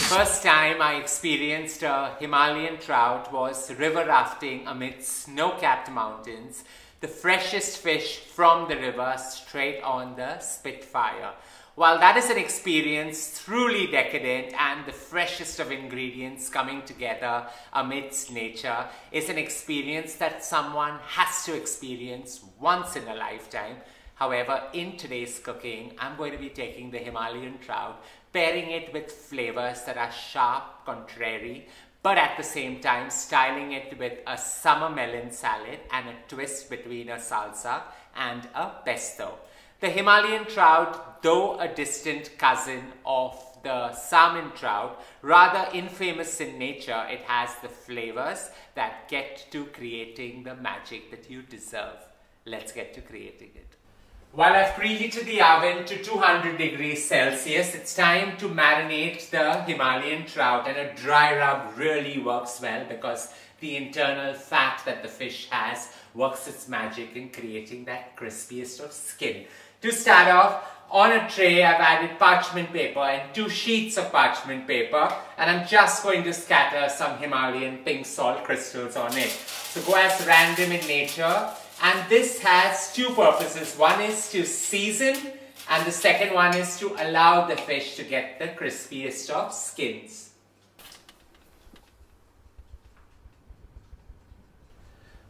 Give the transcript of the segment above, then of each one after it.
First time I experienced a Himalayan trout was river rafting amidst snow-capped mountains. The freshest fish from the river straight on the Spitfire. While that is an experience truly decadent and the freshest of ingredients coming together amidst nature is an experience that someone has to experience once in a lifetime. However, in today's cooking, I'm going to be taking the Himalayan trout, pairing it with flavors that are sharp, contrary, but at the same time styling it with a summer melon salad and a twist between a salsa and a pesto. The Himalayan trout, though a distant cousin of the salmon trout, rather infamous in nature, it has the flavors that get to creating the magic that you deserve. Let's get to creating it. While I've preheated the oven to 200 degrees Celsius, it's time to marinate the Himalayan trout, and a dry rub really works well because the internal fat that the fish has works its magic in creating that crispiest of skin. To start off, on a tray I've added parchment paper and 2 sheets of parchment paper, and I'm just going to scatter some Himalayan pink salt crystals on it. So go as random in nature. And this has 2 purposes. One is to season, and the second one is to allow the fish to get the crispiest of skins.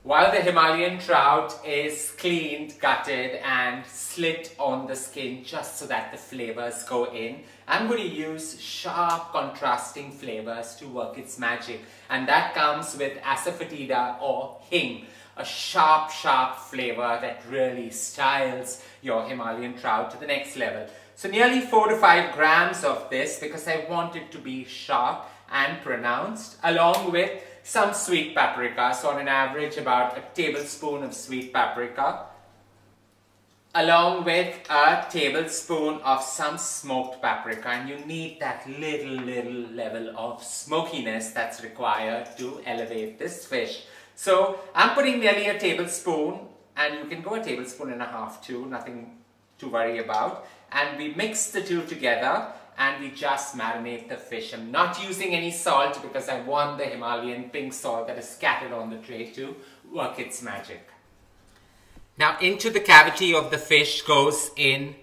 While the Himalayan trout is cleaned, gutted and slit on the skin just so that the flavors go in, I'm going to use sharp contrasting flavors to work its magic, and that comes with asafoetida or hing. A sharp flavor that really styles your Himalayan trout to the next level. So nearly 4 to 5 grams of this because I want it to be sharp and pronounced, along with some sweet paprika. So on an average about a tablespoon of sweet paprika, along with a tablespoon of some smoked paprika, and you need that little level of smokiness that's required to elevate this fish. So I'm putting nearly a tablespoon, and you can go a tablespoon and a half too, nothing to worry about. And we mix the 2 together and we just marinate the fish. I'm not using any salt because I want the Himalayan pink salt that is scattered on the tray to work its magic. Now into the cavity of the fish goes in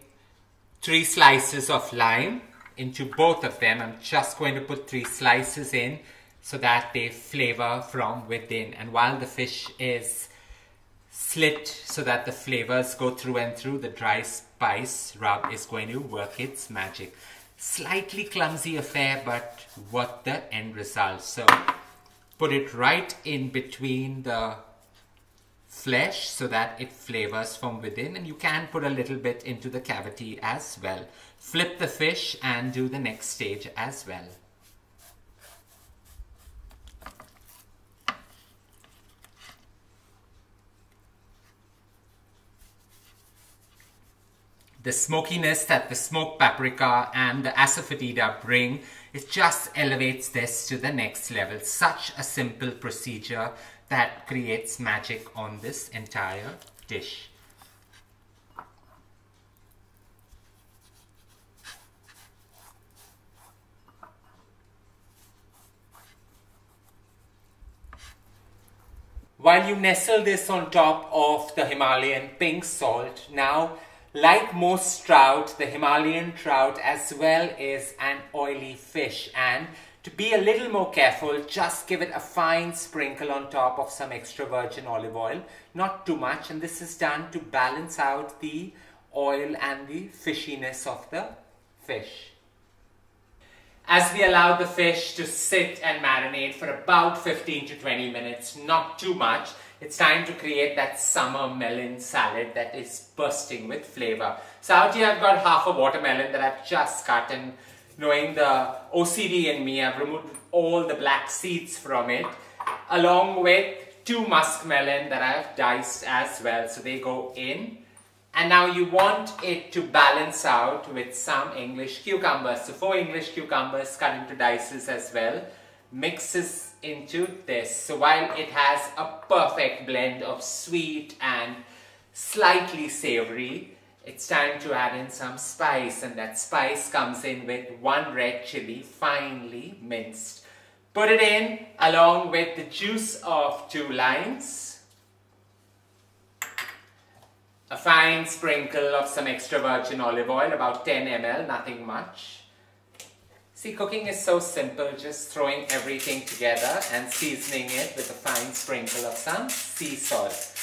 3 slices of lime. Into both of them, I'm just going to put 3 slices in, so that they flavor from within. And while the fish is slit so that the flavors go through and through, the dry spice rub is going to work its magic. Slightly clumsy affair, but worth the end result. So put it right in between the flesh so that it flavors from within, and you can put a little bit into the cavity as well. Flip the fish and do the next stage as well. The smokiness that the smoked paprika and the asafoetida bring, it just elevates this to the next level. Such a simple procedure that creates magic on this entire dish. While you nestle this on top of the Himalayan pink salt, now like most trout, the Himalayan trout as well is an oily fish, and to be a little more careful, just give it a fine sprinkle on top of some extra virgin olive oil, not too much, and this is done to balance out the oil and the fishiness of the fish. As we allow the fish to sit and marinate for about 15 to 20 minutes, not too much, it's time to create that summer melon salad that is bursting with flavor. So out here I've got half a watermelon that I've just cut, and knowing the OCD in me, I've removed all the black seeds from it, along with 2 muskmelon that I've diced as well. So they go in. And now you want it to balance out with some English cucumbers. So 4 English cucumbers cut into dices as well. Mixes into this. So while it has a perfect blend of sweet and slightly savory, it's time to add in some spice, and that spice comes in with 1 red chili, finely minced. Put it in along with the juice of 2 limes, a fine sprinkle of some extra virgin olive oil, about 10 ml, nothing much. See, cooking is so simple, just throwing everything together and seasoning it with a fine sprinkle of some sea salt.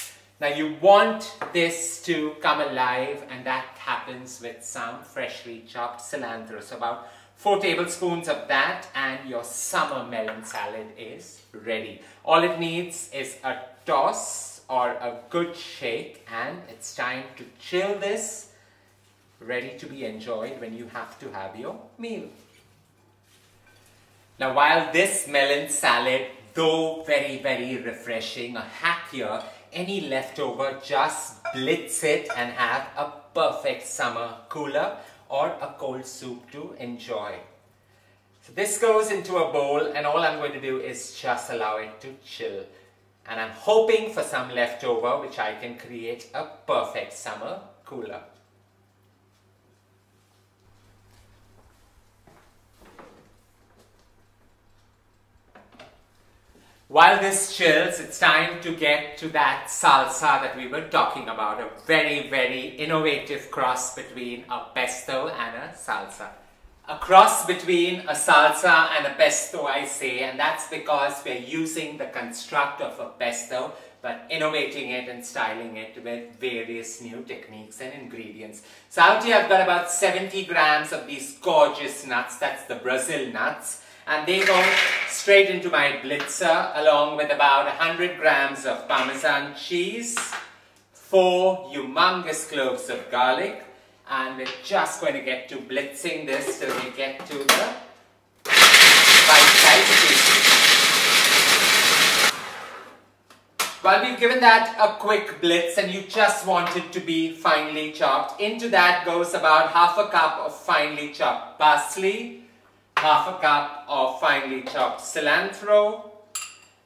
Now you want this to come alive, and that happens with some freshly chopped cilantro. So about 4 tablespoons of that and your summer melon salad is ready. All it needs is a toss or a good shake, and it's time to chill this, ready to be enjoyed when you have to have your meal. Now while this melon salad, though very, very refreshing, a hack here, any leftover, just blitz it and have a perfect summer cooler or a cold soup to enjoy. So this goes into a bowl, and all I'm going to do is just allow it to chill. And I'm hoping for some leftover, which I can create a perfect summer cooler. While this chills, it's time to get to that salsa that we were talking about, a very, very innovative cross between a pesto and a salsa. A cross between a salsa and a pesto, I say, and that's because we're using the construct of a pesto, but innovating it and styling it with various new techniques and ingredients. So out here I've got about 70 grams of these gorgeous nuts, that's the Brazil nuts. And they go straight into my blitzer along with about 100 grams of Parmesan cheese, 4 humongous cloves of garlic, and we're just going to get to blitzing this till we get to the bite-sized pieces. While we've given that a quick blitz and you just want it to be finely chopped, into that goes about half a cup of finely chopped parsley, half a cup of finely chopped cilantro,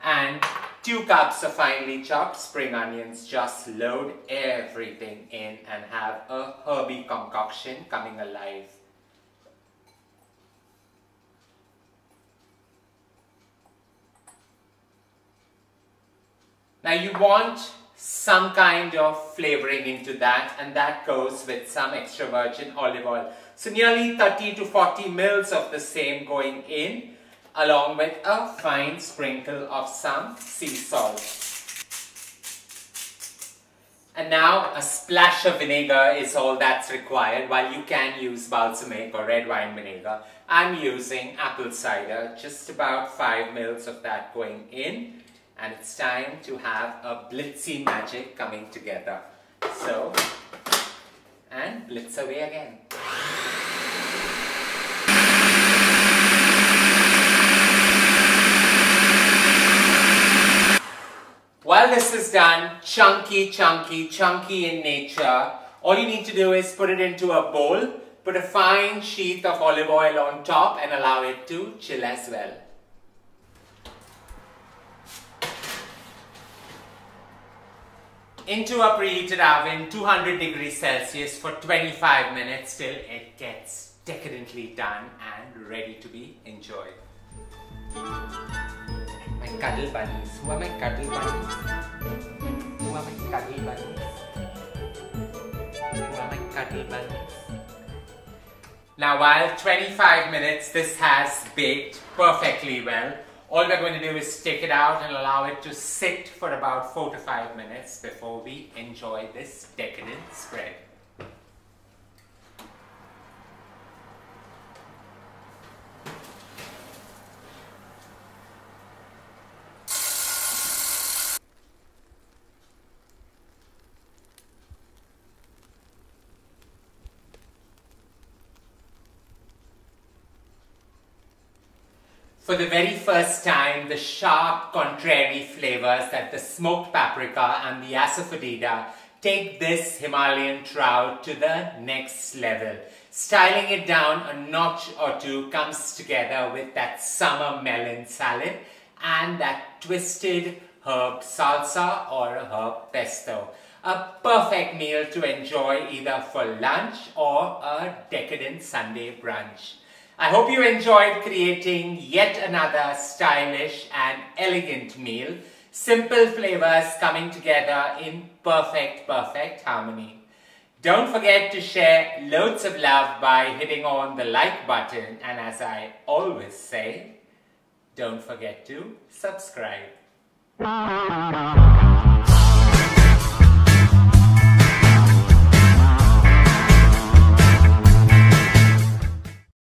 and 2 cups of finely chopped spring onions. Just load everything in and have a herby concoction coming alive. Now you want some kind of flavoring into that, and that goes with some extra virgin olive oil. So nearly 30 to 40 mils of the same going in, along with a fine sprinkle of some sea salt. And now a splash of vinegar is all that's required. While you can use balsamic or red wine vinegar, I'm using apple cider, just about 5 mils of that going in. And it's time to have a blitzy magic coming together. So, and blitz away again. While this is done, chunky in nature, all you need to do is put it into a bowl, put a fine sheet of olive oil on top and allow it to chill as well. Into a preheated oven, 200 degrees Celsius for 25 minutes till it gets decadently done and ready to be enjoyed. My cuddle bunnies. Who are my cuddle bunnies? Who are my cuddle bunnies? Who are my cuddle bunnies? Now while 25 minutes this has baked perfectly well, all we're going to do is take it out and allow it to sit for about 4 to 5 minutes before we enjoy this decadent spread. For the very first time, the sharp, contrary flavors that the smoked paprika and the asafoetida take this Himalayan trout to the next level. Styling it down a notch or two comes together with that summer melon salad and that twisted herb salsa or a herb pesto. A perfect meal to enjoy either for lunch or a decadent Sunday brunch. I hope you enjoyed creating yet another stylish and elegant meal. Simple flavors coming together in perfect harmony. Don't forget to share loads of love by hitting on the like button, and as I always say, don't forget to subscribe.